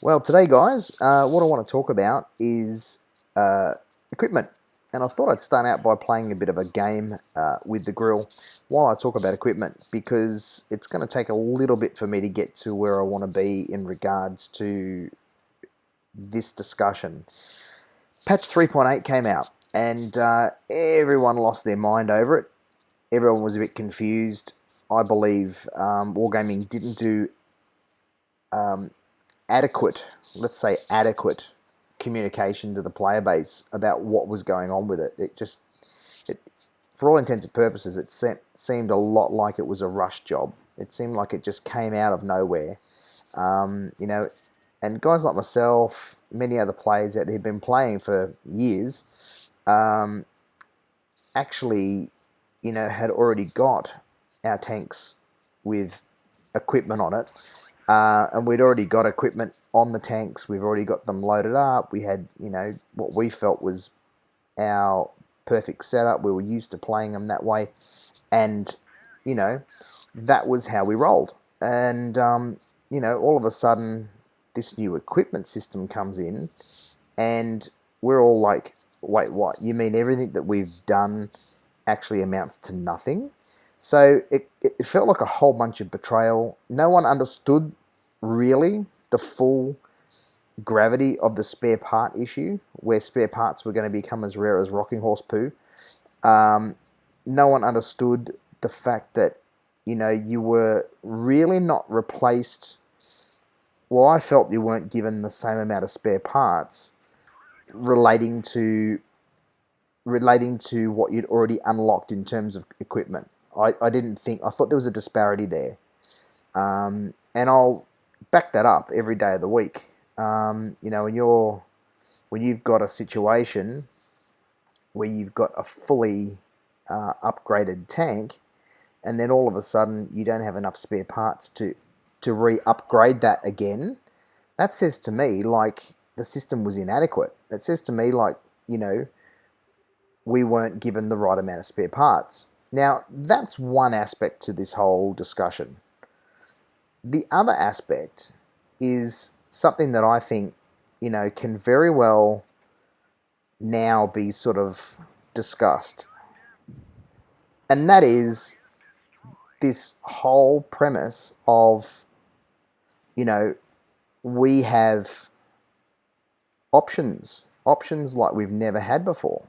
Well, today, guys, what I want to talk about is equipment. And I thought I'd start out by playing a bit of a game with the grill while I talk about equipment, because it's going to take a little bit for me to get to where I want to be in regards to this discussion. Patch 3.8 came out, and everyone lost their mind over it. Everyone was a bit confused. I believe Wargaming didn't do um, adequate, let's say adequate communication to the player base about what was going on with it. It, for all intents and purposes, it seemed a lot like it was a rush job. It seemed like it just came out of nowhere. Um, you know, and guys like myself, many other players out there who've been playing for years, um, actually, had already got our tanks with equipment on it, and we'd already got equipment on the tanks. We've already got them loaded up. We had, what we felt was our perfect setup. We were used to playing them that way, and you know, that was how we rolled. And all of a sudden, this new equipment system comes in, and we're all like, "Wait, what? You mean everything that we've done actually amounts to nothing?" So it felt like a whole bunch of betrayal. No one understood really the full gravity of the spare part issue, where spare parts were going to become as rare as rocking horse poo. Um, no one understood the fact that you were really not replaced. Well, I felt you weren't given the same amount of spare parts relating to what you'd already unlocked in terms of equipment. I thought there was a disparity there. And I'll back that up every day of the week. When you've got a situation where you've got a fully upgraded tank, and then all of a sudden you don't have enough spare parts to re-upgrade that again, that says to me like the system was inadequate. It says to me like, we weren't given the right amount of spare parts. Now, that's one aspect to this whole discussion. The other aspect is something that I think, can very well now be sort of discussed. And that is this whole premise of, we have options like we've never had before.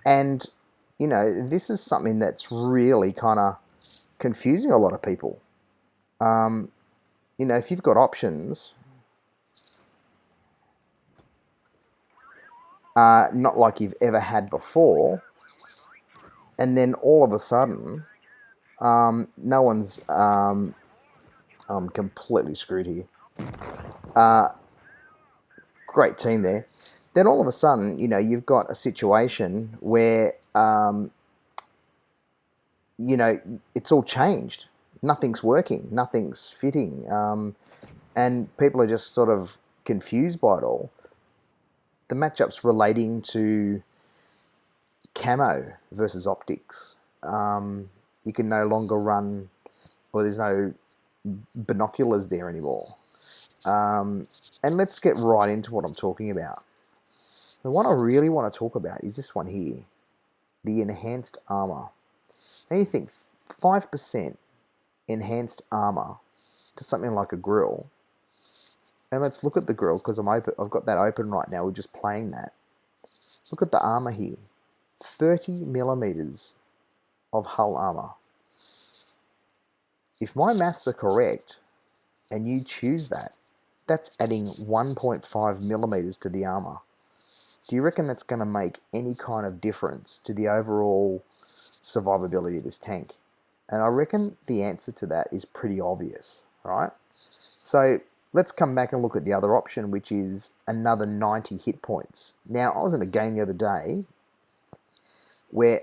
And, this is something that's really kind of confusing a lot of people. If you've got options, not like you've ever had before, and then all of a sudden, no one's, I'm completely screwed here. Great team there. Then all of a sudden, you've got a situation where, it's all changed. Nothing's working. Nothing's fitting. And people are just sort of confused by it all. The matchups relating to camo versus optics. You can no longer run, or there's no binoculars there anymore. And let's get right into what I'm talking about. The one I really want to talk about is this one here, the enhanced armor. Now you think 5% enhanced armor to something like a grill, and let's look at the grill because I've got that open right now. We're just playing that. Look at the armor here, 30 millimeters of hull armor. If my maths are correct, and you choose that, that's adding 1.5 millimeters to the armor. Do you reckon that's going to make any kind of difference to the overall survivability of this tank? And I reckon the answer to that is pretty obvious, right? So let's come back and look at the other option, which is another 90 hit points. Now, I was in a game the other day where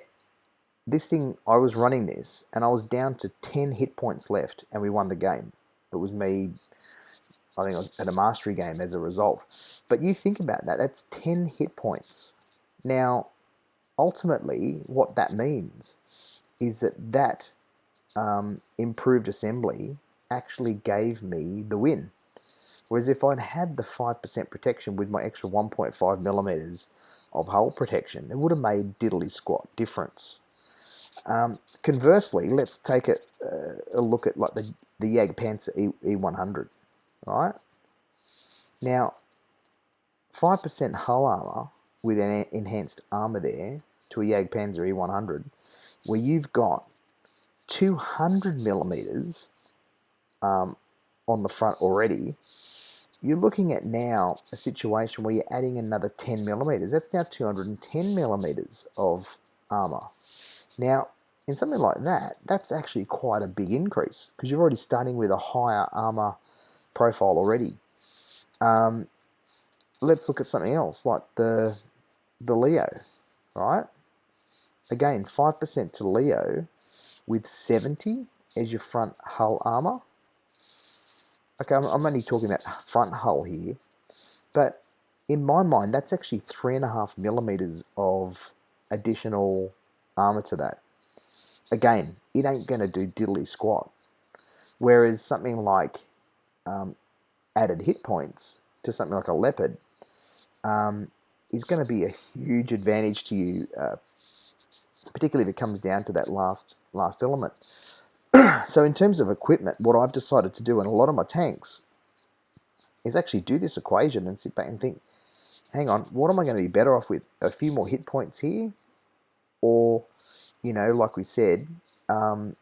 I was running this, and I was down to 10 hit points left, and we won the game. It was me, I think I was at a mastery game as a result. But you think about that, that's 10 hit points. Now, ultimately, what that means is that improved assembly actually gave me the win. Whereas if I'd had the 5% protection with my extra 1.5 millimeters of hull protection, it would have made diddly squat difference. Conversely, let's take a look at like the Jagdpanzer E100, right? Now, 5% hull armor with an enhanced armor there to a Jagdpanzer E100, where you've got 200 millimeters on the front already. You're looking at now a situation where you're adding another 10 millimeters. That's now 210 millimeters of armor. Now, in something like that, that's actually quite a big increase because you're already starting with a higher armor profile already. Let's look at something else like the Leo, right? Again, 5% to Leo with 70 as your front hull armor. Okay, I'm only talking about front hull here, but in my mind, that's actually 3.5 millimeters of additional armor to that. Again, it ain't going to do diddly squat. Whereas something like added hit points to something like a Leopard is going to be a huge advantage to you, particularly if it comes down to that last element. So in terms of equipment, what I've decided to do in a lot of my tanks is actually do this equation and sit back and think, hang on, what am I going to be better off with? A few more hit points here? Or, you know, like we said, the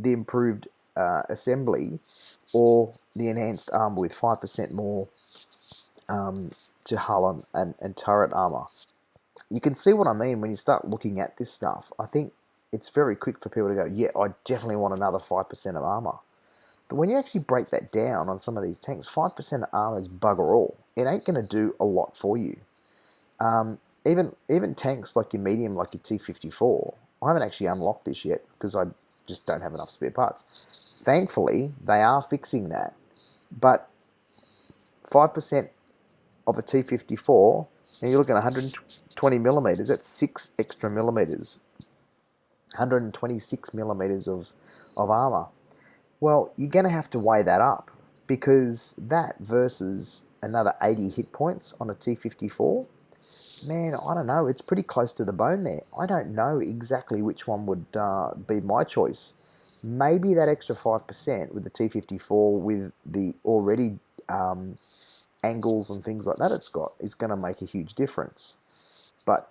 improved assembly, or the enhanced armor with 5% more to hull and turret armor. You can see what I mean when you start looking at this stuff. I think it's very quick for people to go, yeah, I definitely want another 5% of armor. But when you actually break that down on some of these tanks, 5% of armor is bugger all. It ain't going to do a lot for you. Even tanks like your medium, like your T-54, I haven't actually unlocked this yet because I just don't have enough spare parts. Thankfully, they are fixing that. But 5% of a T-54, and you're looking at 120 millimeters, that's 6 extra millimeters. 126 millimeters of armor. Well, you're going to have to weigh that up, because that versus another 80 hit points on a T-54, man, I don't know, it's pretty close to the bone there. I don't know exactly which one would be my choice. Maybe that extra 5% with the T-54 with the already angles and things like that it's got is going to make a huge difference. But,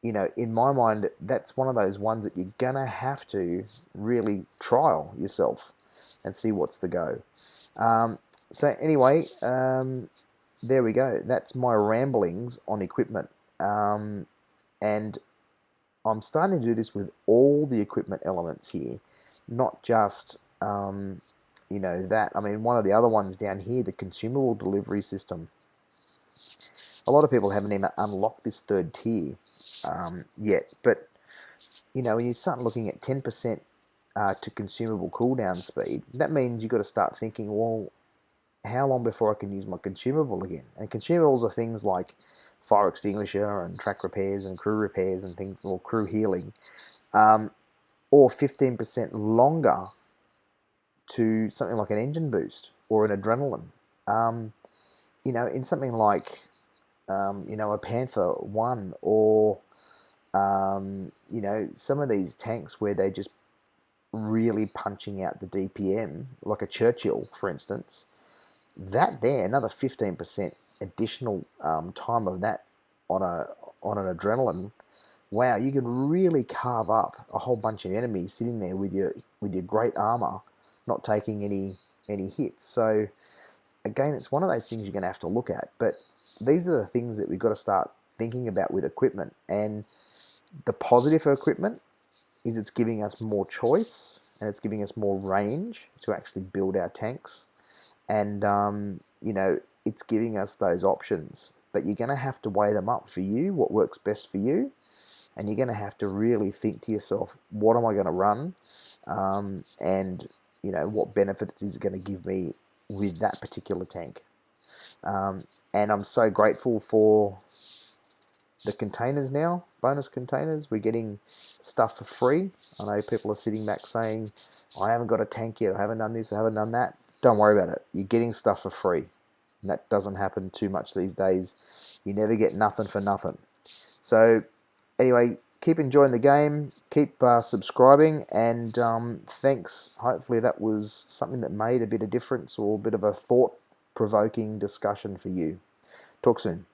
you know, in my mind, that's one of those ones that you're going to have to really trial yourself and see what's the go. So anyway, there we go. That's my ramblings on equipment. And I'm starting to do this with all the equipment elements here, not just, you know, that. I mean, one of the other ones down here, the consumable delivery system. A lot of people haven't even unlocked this third tier yet. But, you know, when you start looking at 10% to consumable cooldown speed, that means you've got to start thinking, well, how long before I can use my consumable again? And consumables are things like fire extinguisher and track repairs and crew repairs and things, or crew healing, or 15% longer to something like an engine boost or an adrenaline. You know, in something like, you know, a Panther 1, or, you know, some of these tanks where they're just really punching out the DPM, like a Churchill, for instance, that there, another 15% additional time of that on an adrenaline, wow, you can really carve up a whole bunch of enemies sitting there with your great armor, not taking any hits. So again, it's one of those things you're going to have to look at. But these are the things that we've got to start thinking about with equipment. And the positive for equipment is it's giving us more choice, and it's giving us more range to actually build our tanks. And, you know, it's giving us those options. But you're going to have to weigh them up for you, what works best for you. And you're going to have to really think to yourself, what am I going to run? And, you know, what benefits is it going to give me with that particular tank? And I'm so grateful for the containers now, bonus containers. We're getting stuff for free. I know people are sitting back saying, I haven't got a tank yet, I haven't done this, I haven't done that. Don't worry about it. You're getting stuff for free. And that doesn't happen too much these days. You never get nothing for nothing. So anyway, keep enjoying the game, keep subscribing, and thanks. Hopefully that was something that made a bit of difference or a bit of a thought-provoking discussion for you. Talk soon.